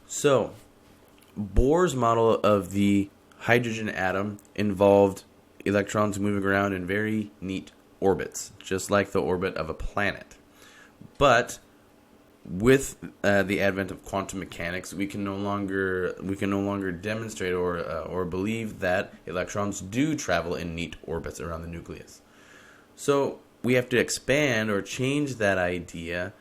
So, Bohr's model of the hydrogen atom involved electrons moving around in very neat orbits, just like the orbit of a planet. But with the advent of quantum mechanics, we can no longer demonstrate or believe that electrons do travel in neat orbits around the nucleus. So we have to expand or change that idea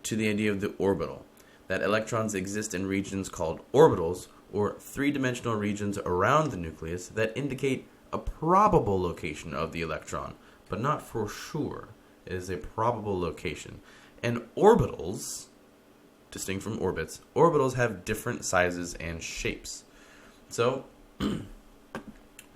to the idea of the orbital, that electrons exist in regions called orbitals, or three-dimensional regions around the nucleus that indicate a probable location of the electron, but not for sure. It is a probable location. And orbitals, distinct from orbits, orbitals have different sizes and shapes. So,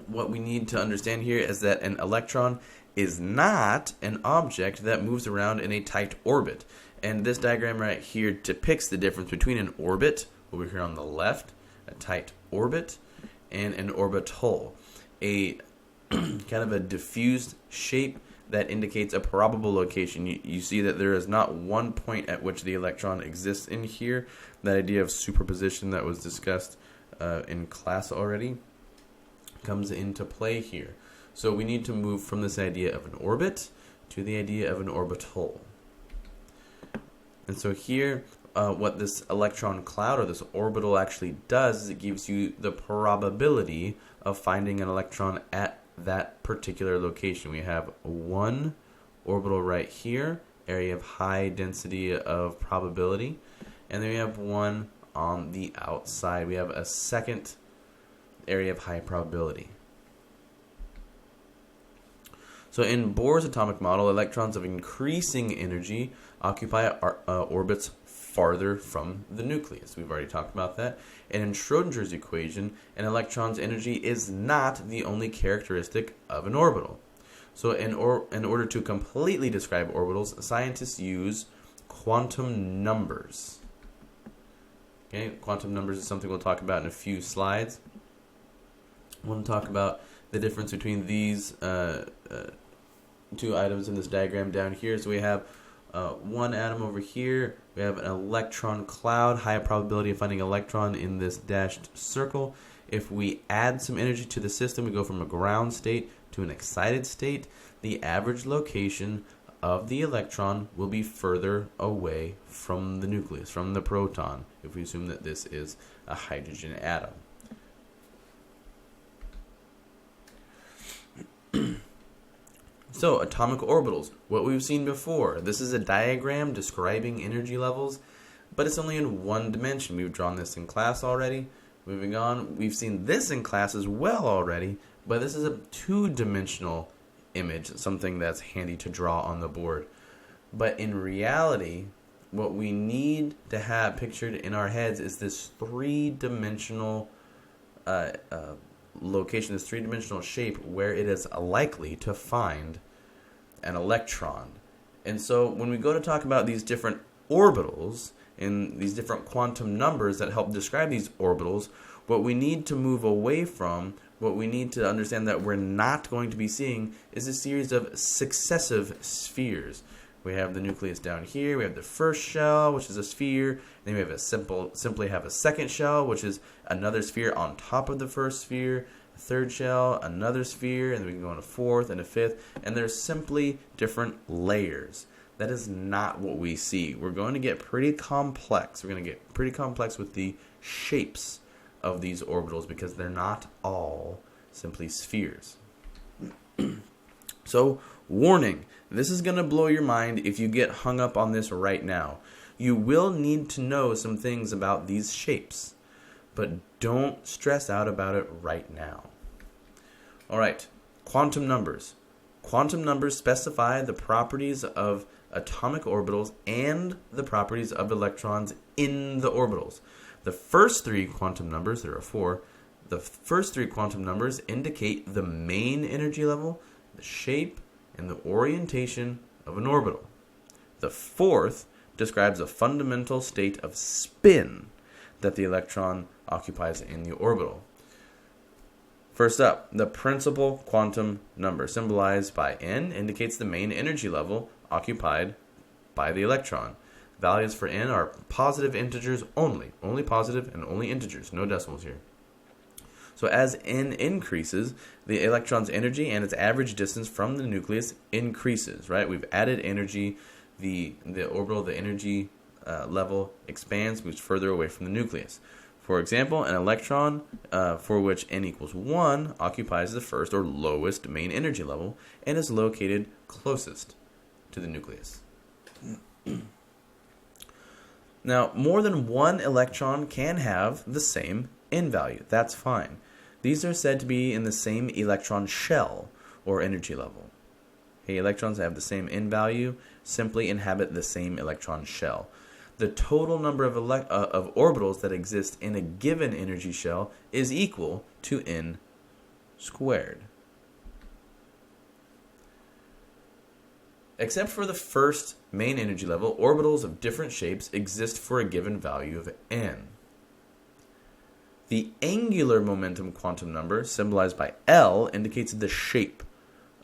what we need to understand here is that an electron is not an object that moves around in a tight orbit. And this diagram right here depicts the difference between an orbit, over here on the left, a tight orbit, and an orbital, a kind of a diffused shape that indicates a probable location. You see that there is not one point at which the electron exists in here. That idea of superposition that was discussed in class already comes into play here. So we need to move from this idea of an orbit to the idea of an orbital. And so here, what this electron cloud or this orbital actually does is it gives you the probability of finding an electron at that particular location. We have one orbital right here, area of high density of probability, and then we have one on the outside. We have a second area of high probability. So in Bohr's atomic model, electrons of increasing energy occupy orbits farther from the nucleus. We've already talked about that. And in Schrodinger's equation, an electron's energy is not the only characteristic of an orbital. So in order to completely describe orbitals, scientists use quantum numbers. Okay, quantum numbers is something we'll talk about in a few slides. I want to talk about the difference between these two items in this diagram down here. So we have one atom over here. We have an electron cloud, high probability of finding an electron in this dashed circle. If we add some energy to the system, we go from a ground state to an excited state. The average location of the electron will be further away from the nucleus, from the proton, if we assume that this is a hydrogen atom. So, atomic orbitals, what we've seen before. This is a diagram describing energy levels, but it's only in one dimension. We've drawn this in class already. Moving on, we've seen this in class as well already, but this is a two-dimensional image, something that's handy to draw on the board. But in reality, what we need to have pictured in our heads is this three-dimensional location, this three-dimensional shape where it is likely to find an electron. And so when we go to talk about these different orbitals and these different quantum numbers that help describe these orbitals, what we need to move away from, what we need to understand that we're not going to be seeing, is a series of successive spheres. We have the nucleus down here, we have the first shell, which is a sphere, then we have simply have a second shell, which is another sphere on top of the first sphere, a third shell, another sphere, and then we can go on a fourth and a fifth, and there's simply different layers. That is not what we see. We're going to get pretty complex. We're going to get pretty complex with the shapes of these orbitals because they're not all simply spheres. So, warning, this is going to blow your mind if you get hung up on this right now. You will need to know some things about these shapes, but don't stress out about it right now. Alright, quantum numbers. Quantum numbers specify the properties of atomic orbitals and the properties of electrons in the orbitals. The first three quantum numbers, there are four, the first three quantum numbers indicate the main energy level, the shape, and the orientation of an orbital. The fourth describes a fundamental state of spin that the electron occupies in the orbital. First up, the principal quantum number, symbolized by N, indicates the main energy level occupied by the electron. values for n are positive integers only. Only positive and only integers, no decimals here. So as n increases, the electron's energy and its average distance from the nucleus increases, right? We've added energy, the orbital, the energy level expands, moves further away from the nucleus. For example, an electron for which n equals 1 occupies the first or lowest main energy level and is located closest to the nucleus. Now, more than one electron can have the same n value. That's fine. These are said to be in the same electron shell or energy level. Okay, electrons that have the same n value simply inhabit the same electron shell. The total number of orbitals that exist in a given energy shell is equal to n squared. Except for the first main energy level, orbitals of different shapes exist for a given value of n. The angular momentum quantum number, symbolized by L, indicates the shape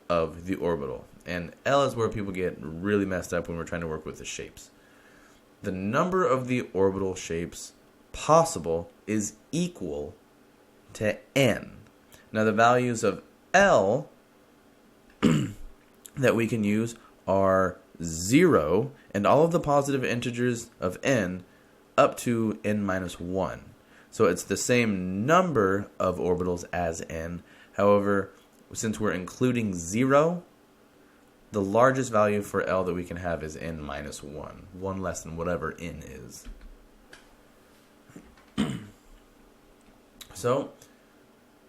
of the orbital. And L is where people get really messed up when we're trying to work with the shapes. The number of the orbital shapes possible is equal to n. Now the values of L that we can use are 0 and all of the positive integers of n up to n minus 1. So it's the same number of orbitals as n. However, since we're including 0, the largest value for L that we can have is n minus 1. 1 less than whatever n is. So,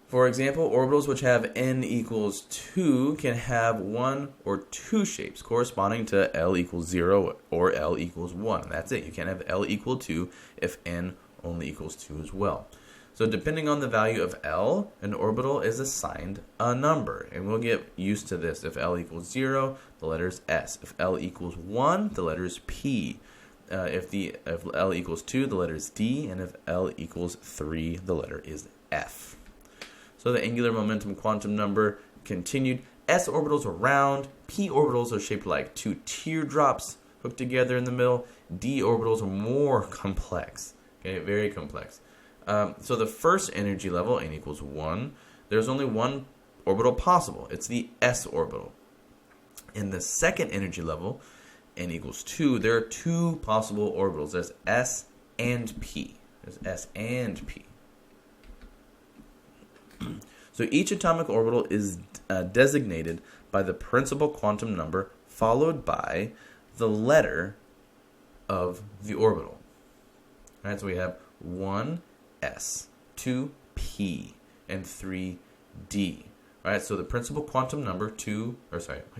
for example, orbitals which have n equals 2 can have 1 or 2 shapes corresponding to L equals 0 or L equals 1. That's it. You can't have L equal 2 if n only equals 2 as well. So depending on the value of L, an orbital is assigned a number. And we'll get used to this. If L equals 0, the letter is S. If L equals 1, the letter is P. If L equals 2, the letter is D. And if L equals 3, the letter is F. So the angular momentum quantum number continued. S orbitals are round. P orbitals are shaped like 2 teardrops hooked together in the middle. D orbitals are more complex. Okay, very complex. So the first energy level, n equals 1, there's only one orbital possible. It's the s orbital. In the second energy level, n equals 2, there are 2 possible orbitals. There's s and p. There's s and p. So each atomic orbital is designated by the principal quantum number followed by the letter of the orbital. All right, so we have 1s, 2p, and 3d. Right, so the principal quantum number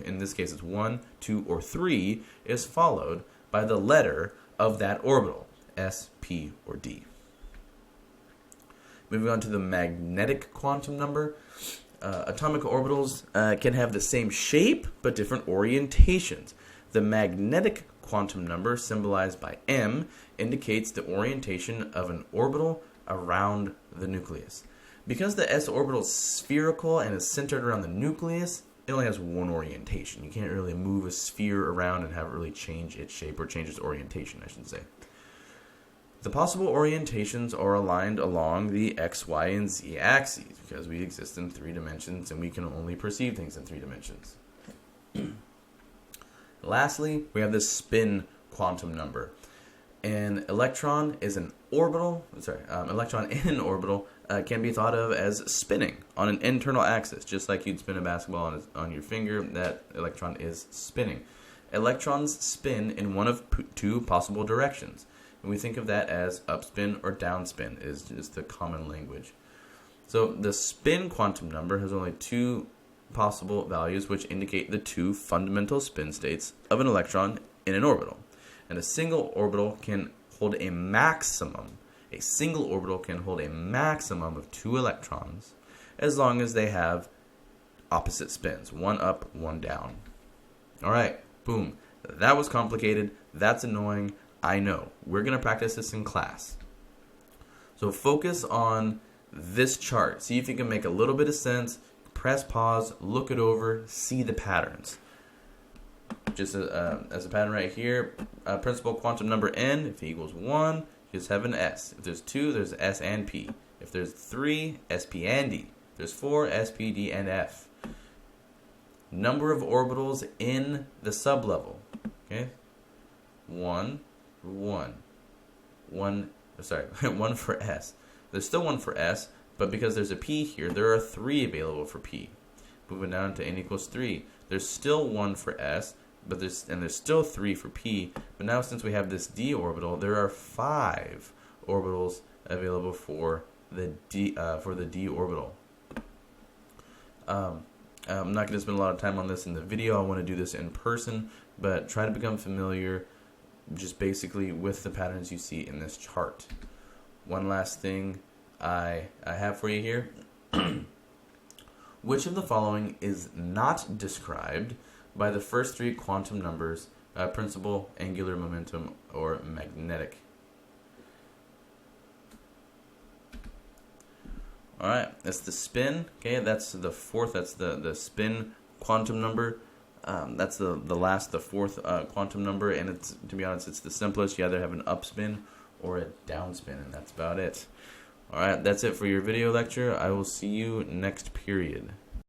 in this case it's 1, 2, or 3 is followed by the letter of that orbital, s, p, or d. Moving on to the magnetic quantum number. Atomic orbitals can have the same shape but different orientations. The magnetic quantum number, symbolized by m, indicates the orientation of an orbital around the nucleus. Because the s orbital is spherical and is centered around the nucleus, it only has one orientation. You can't really move a sphere around and have it really change its shape or change its orientation, I should say. The possible orientations are aligned along the x, y, and z axes because we exist in 3 dimensions and we can only perceive things in 3 dimensions. Lastly, we have the spin quantum number. An electron is an orbital. Electron in an orbital can be thought of as spinning on an internal axis, just like you'd spin a basketball on your finger. That electron is spinning. Electrons spin in one of 2 possible directions. And we think of that as upspin or downspin is just the common language. So the spin quantum number has only 2 possible values which indicate the 2 fundamental spin states of an electron in an orbital. And a single orbital can hold a maximum. A single orbital can hold a maximum of 2 electrons as long as they have opposite spins, one up, one down. All right, boom. That was complicated. That's annoying. I know. We're going to practice this in class. So focus on this chart. See if you can make a little bit of sense. Press pause, look it over, see the patterns. just as a pattern right here, principal quantum number n, if e equals 1, you just have an s. If there's 2, there's s and p. If there's 3, sp and d. If there's 4, sp, d, and f. Number of orbitals in the sublevel. Okay? 1 for s. There's still 1 for s, but because there's a p here, there are 3 available for p. Moving down to n equals 3. There's still 1 for s, but there's still 3 for p. But now since we have this d orbital, there are 5 orbitals available for the d orbital. I'm not going to spend a lot of time on this in the video. I want to do this in person, but try to become familiar just basically with the patterns you see in this chart. One last thing I have for you here. Which of the following is not described by the first 3 quantum numbers, principal, angular momentum, or magnetic? Alright, that's the spin. Okay, that's the fourth. That's the spin quantum number. That's the fourth quantum number, and it's, to be honest, it's the simplest. You either have an upspin or a downspin, and that's about it. Alright, that's it for your video lecture. I will see you next period.